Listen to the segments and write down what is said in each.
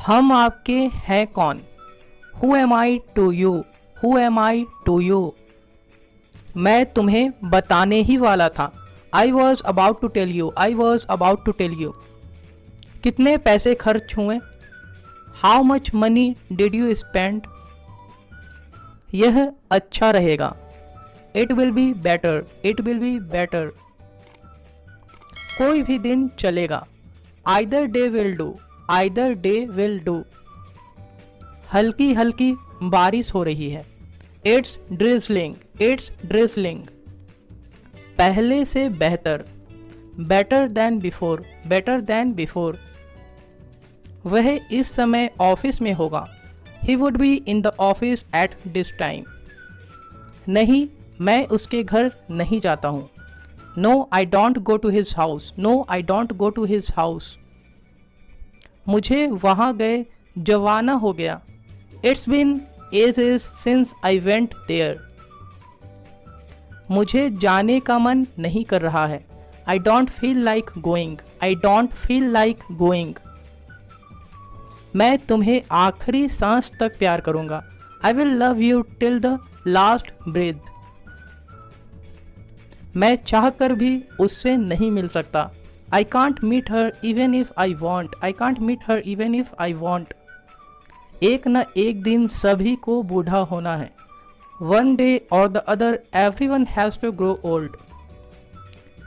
हम आपके हैं कौन? Who am I to you? Who am I to you? मैं तुम्हें बताने ही वाला था। I was about to tell you. I was about to tell you. कितने पैसे खर्च हुए? How much money did you spend? यह अच्छा रहेगा। It will be better. It will be better. कोई भी दिन चलेगा। Either day will do. Either day will do. हल्की हल्की बारिश हो रही है। It's drizzling. It's drizzling. पहले से बेहतर। Better than before. Better than before. वह इस समय ऑफिस में होगा। He would be in the office at this time. नहीं, मैं उसके घर नहीं जाता हूँ। No I don't go to his house. No I don't go to his house. मुझे वहाँ गए जवाना हो गया। It's been ages since I went there. मुझे जाने का मन नहीं कर रहा है। I don't feel like going. I don't feel like going. मैं तुम्हें आखिरी सांस तक प्यार करूंगा। I will love you till the last breath. मैं चाहकर भी उससे नहीं मिल सकता। I can't meet her even if I want. I can't meet her even if I want. एक न एक दिन सभी को बूढ़ा होना है। One day or the other everyone has to grow old.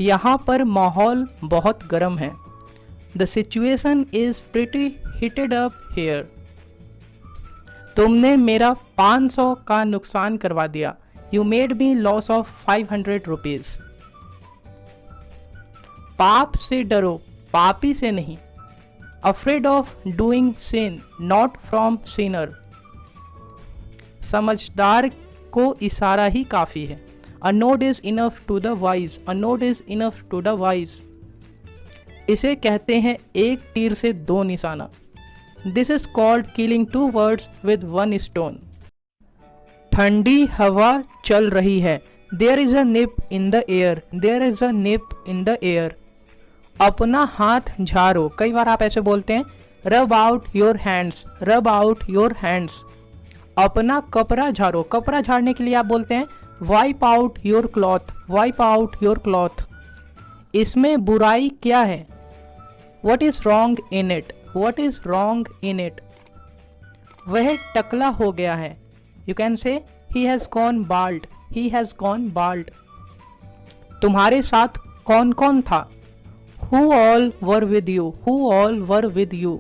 यहाँ पर माहौल बहुत गर्म है। The situation is pretty heated up here. तुमने मेरा 500 का नुकसान करवा दिया। You made me loss of 500 rupees. पाप से डरो, पापी से नहीं। Afraid of doing sin, not from sinner. समझदार को इशारा ही काफ़ी है। A nod is enough to the wise. A nod is enough to the wise. इसे कहते हैं एक तीर से दो निशाना। This is called killing to birds with one stone. ठंडी हवा चल रही है। There is a nip in the air. There is a nip in the air. अपना हाथ झाड़ो। कई बार आप ऐसे बोलते हैं, रब आउट योर हैंड्स। रब आउट योर हैंड्स। अपना कपड़ा झाड़ो। कपड़ा झाड़ने के लिए आप बोलते हैं, wipe out your cloth. Wipe out your cloth. इसमें बुराई क्या है? What is wrong in it? What is wrong in it? वह टकला हो गया है। You can say he has gone bald. He has gone bald. तुम्हारे साथ कौन कौन था? Who all were with you. Who all were with you.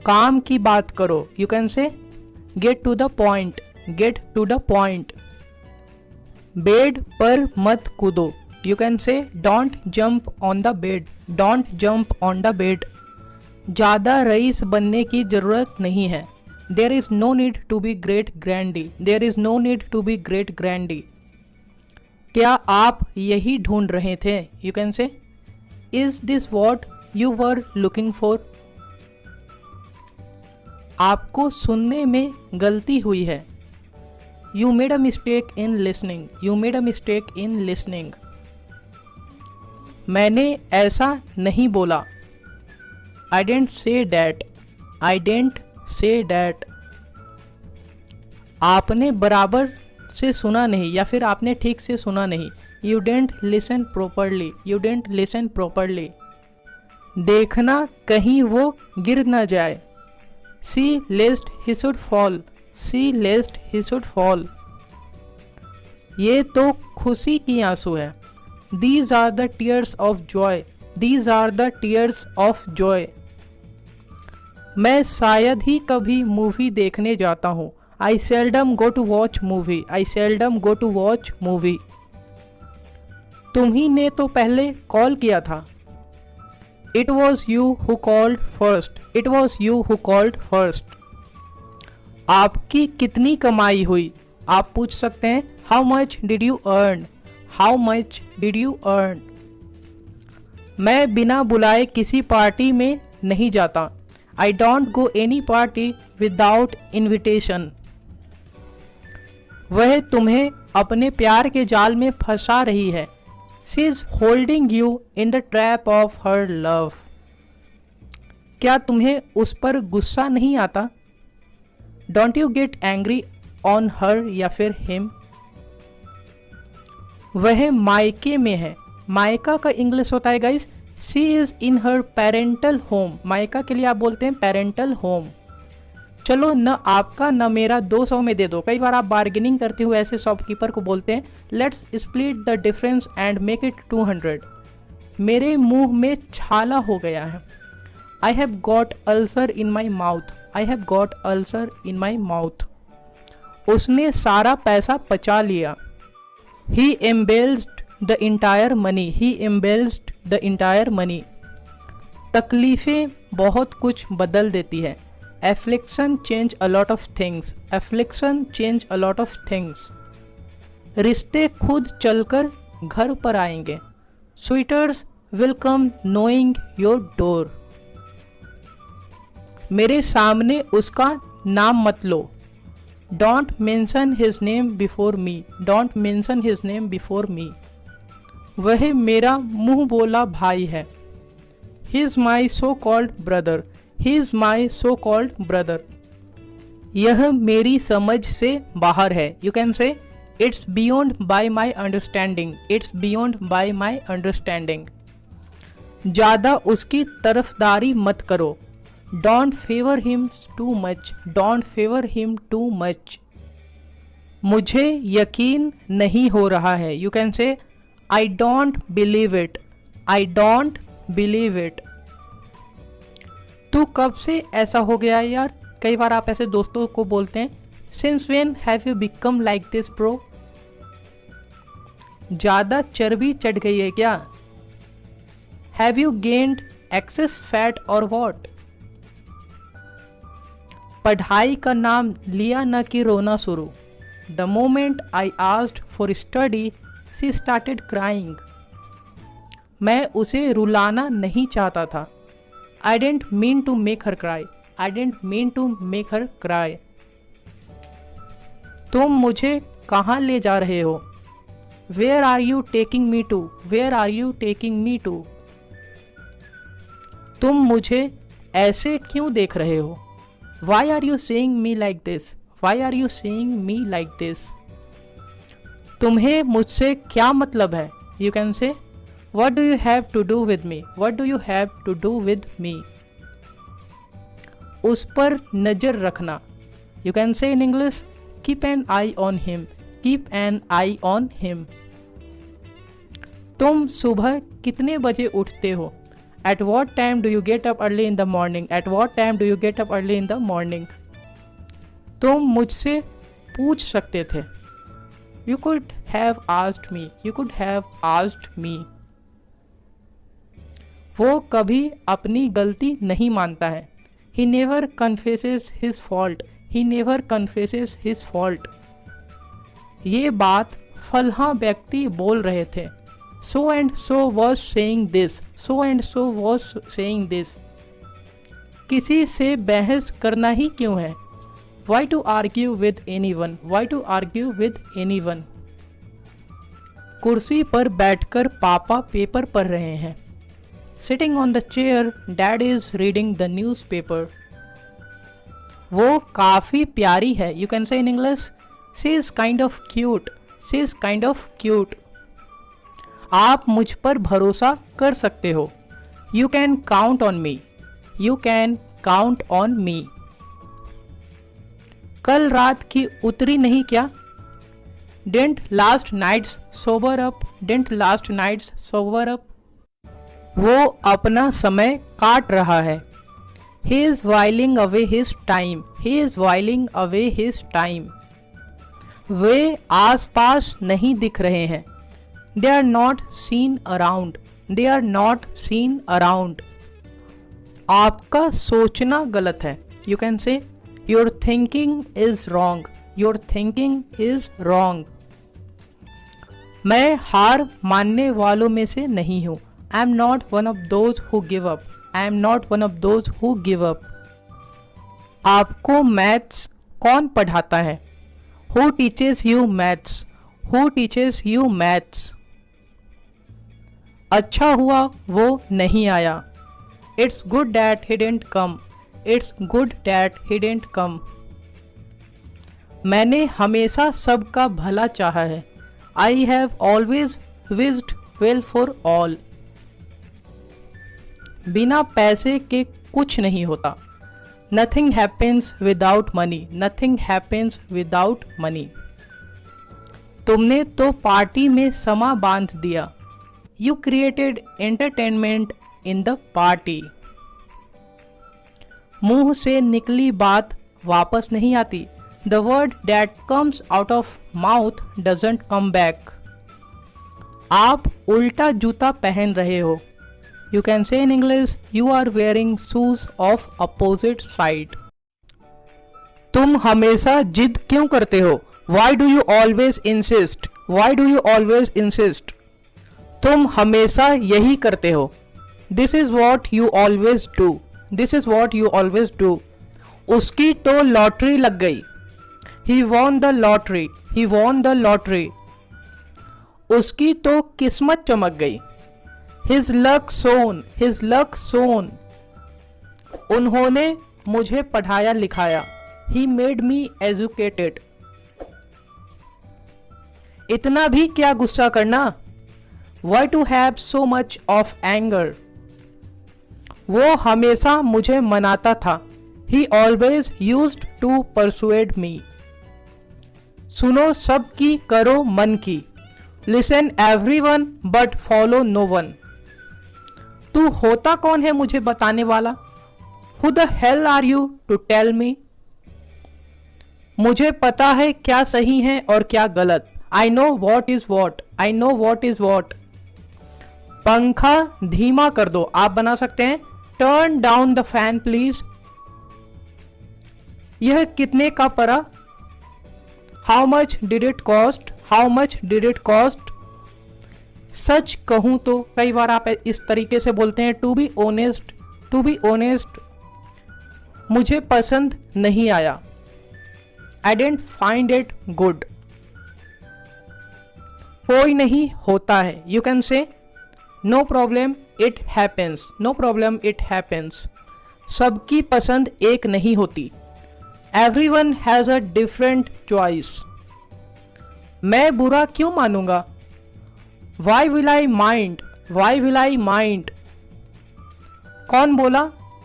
काम की बात करो। You can say get to the point. Get to the point. बेड पर मत कूदो। You can say don't jump on the bed. Don't jump on the bed. ज़्यादा रईस बनने की ज़रूरत नहीं है। There is no need to be great grandee. There is no need to be great grandee. क्या आप यही ढूंढ रहे थे? You can say is this what you were looking for. आपको सुनने में गलती हुई है। You made a mistake in listening. You made a mistake in listening. मैंने ऐसा नहीं बोला। I didn't say that. I didn't say that. आपने बराबर से सुना नहीं, या फिर आपने ठीक से सुना नहीं। You didn't listen properly. You didn't listen properly. देखना कहीं वो गिर न जाए। See lest he should fall. See lest he should fall. ये तो खुशी की आंसू है। These are the tears of joy. These are the tears of joy. मैं शायद ही कभी मूवी देखने जाता हूँ। I seldom go to watch movie. I seldom go to watch movie. तुम्ही ने तो पहले कॉल किया था। It was you who called first. It was you who called first. आपकी कितनी कमाई हुई? आप पूछ सकते हैं, how much did you earn. How much did you earn. मैं बिना बुलाए किसी पार्टी में नहीं जाता। आई don't go any party without invitation. वह तुम्हें अपने प्यार के जाल में फंसा रही है। She is holding you in the trap of her love. क्या तुम्हें उस पर गुस्सा नहीं आता? Don't you get angry on her या फिर हिम? वह मायके में है। मायका का इंग्लिश होता है guys she is in her parental home. मायका के लिए आप बोलते हैं पेरेंटल होम। चलो न आपका न मेरा 200 में दे दो। कई बार आप बार्गेनिंग करते हुए ऐसे शॉपकीपर को बोलते हैं let's split the difference and make it 200। मेरे मुंह में छाला हो गया है। I have got ulcer in my mouth. I have got ulcer in my mouth. उसने सारा पैसा पचा लिया। He embezzled the entire money. He embezzled the entire money. तकलीफें बहुत कुछ बदल देती है। Affliction change a lot of things. Affliction change a lot of things. रिश्ते खुद चलकर घर पर आएंगे। Suitors will come knowing your door. मेरे सामने उसका नाम मत लो। Don't mention his name before me. Don't mention his name before me. वह मेरा मुंह बोला भाई है। He is my so called brother. He is my so called brother. यह मेरी समझ से बाहर है। You can say it's beyond by my understanding. It's beyond by my understanding. ज़्यादा उसकी तरफदारी मत करो। Don't favour him too much. Don't favour him too much. मुझे यकीन नहीं हो रहा है। यू कैन से I don't believe it. I don't believe it. तू कब से ऐसा हो गया है यार? कई बार आप ऐसे दोस्तों को बोलते हैं since when have you become like this bro? ज़्यादा चर्बी चढ़ गई है क्या? Have you gained excess fat or what? पढ़ाई का नाम लिया न कि रोना शुरू। The moment I asked for study she started crying. मैं उसे रुलाना नहीं चाहता था। I didn't mean to make her cry. I didn't mean to make her cry. तुम मुझे कहाँ ले जा रहे हो? Where are you taking me to? Where are you taking me to? तुम मुझे ऐसे क्यों देख रहे हो? Why are you saying me like this? Why are you saying me like this? तुम्हें मुझसे क्या मतलब है? You can say what do you have to do with me? What do you have to do with me? उस पर नजर रखना। You can say in English keep an eye on him. Keep an eye on him. तुम सुबह कितने बजे उठते हो? At what time do you get up early in the morning? At what time do you get up early in the morning? तुम मुझसे पूछ सकते थे। You could have asked me. You could have asked me. वो कभी अपनी गलती नहीं मानता है। He never confesses his fault. He never confesses his fault. ये बात फलहा व्यक्ति बोल रहे थे। So and so was saying this. So and so was saying this. किसी से बहस करना ही क्यों है? Why to argue with anyone? Why to argue with anyone? कुर्सी पर बैठकर पापा पेपर पढ़ रहे हैं। Sitting on the chair dad is reading the newspaper. वो काफ़ी प्यारी है। You can say in English she is kind of cute. She is kind of cute. आप मुझ पर भरोसा कर सकते हो। You can count on me. You can count on me. कल रात की उतरी नहीं क्या? Didn't last night's sober up. Didn't last night's sober up. वो अपना समय काट रहा है। He is whiling away his time. He is whiling away his time. वे आसपास नहीं दिख रहे हैं। They are not seen around. They are not seen around. आपका सोचना गलत है। यू कैन से your thinking is wrong. Your thinking is wrong. मैं हार मानने वालों में से नहीं हूँ। I am not one of those who give up. I am not one of those who give up. आपको मैथ्स कौन पढ़ाता है? Who teaches you maths? Who teaches you maths? अच्छा हुआ वो नहीं आया। It's good that he didn't come. It's good that he didn't come. मैंने हमेशा सबका भला चाहा है. I have always wished well for all. बिना पैसे के कुछ नहीं होता. Nothing happens without money. Nothing happens without money. तुमने तो पार्टी में समा बांध दिया. You created entertainment in the party. मुंह से निकली बात वापस नहीं आती. The word that comes out of mouth doesn't come back. आप उल्टा जूता पहन रहे हो. You can say in English, you are wearing shoes of opposite side. तुम हमेशा जिद क्यों करते हो? Why do you always insist? Why do you always insist? तुम हमेशा यही करते हो. This is what you always do. This is what you always do. उसकी तो लॉटरी लग गई. He won the lottery. He won the lottery. उसकी तो किस्मत चमक गई. His luck shone. His luck shone. उन्होंने मुझे पढ़ाया लिखाया. He made me educated. इतना भी क्या गुस्सा करना? Why to have so much of anger? वो हमेशा मुझे मनाता था. He always used to persuade me. सुनो सबकी करो मन की. Listen everyone but follow no one. तू होता कौन है मुझे बताने वाला? Who the hell are you to tell me? मुझे पता है क्या सही है और क्या गलत. I know what is what. I know what is what. पंखा धीमा कर दो. आप बना सकते हैं Turn down the fan please. यह कितने का पड़ा? How much did it cost? How much did it cost? सच कहूं तो कई बार आप इस तरीके से बोलते हैं to be honest. To be honest. मुझे पसंद नहीं आया. I didn't find it good. कोई नहीं होता है. You can say no problem it happens. No problem it happens. सबकी पसंद एक नहीं होती. Everyone has a different choice. मैं बुरा क्यों मानूंगा? Why will I mind? Why will I mind? कौन बोला?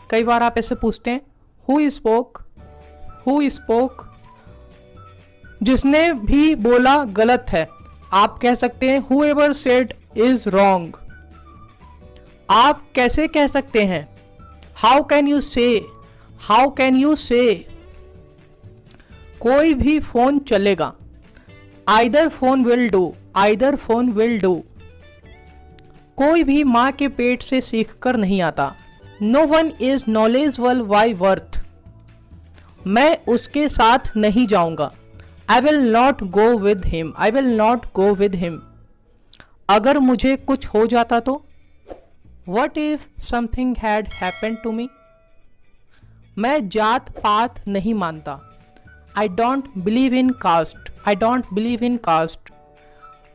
कई बार आप ऐसे पूछते हैं Who spoke? Who spoke? जिसने भी बोला गलत है. आप कह सकते हैं Whoever said is wrong. आप कैसे कह सकते हैं? How can you say? How can you say? कोई भी फोन चलेगा. Either phone will do. Either phone will do. कोई भी माँ के पेट से सीख कर नहीं आता. No one is knowledgeable by birth. मैं उसके साथ नहीं जाऊंगा. I will not go with him. I will not go with him. अगर मुझे कुछ हो जाता तो? What if something had happened to me? मैं जात पात नहीं मानता. I don't believe in caste. I don't believe in caste.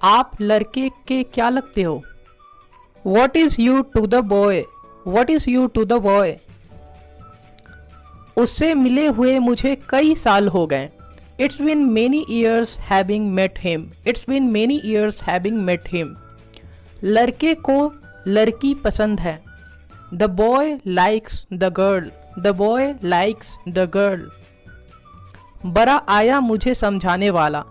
आप लड़के के क्या लगते हो? What is you to the boy? What is you to the boy? उससे मिले हुए मुझे कई साल हो गए. It's been many years having met him. It's been many years having met him. लड़के को लड़की पसंद है. The boy likes the girl. The boy likes the girl. बड़ा आया मुझे समझाने वाला.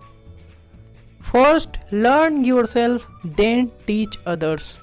First learn yourself, then teach others.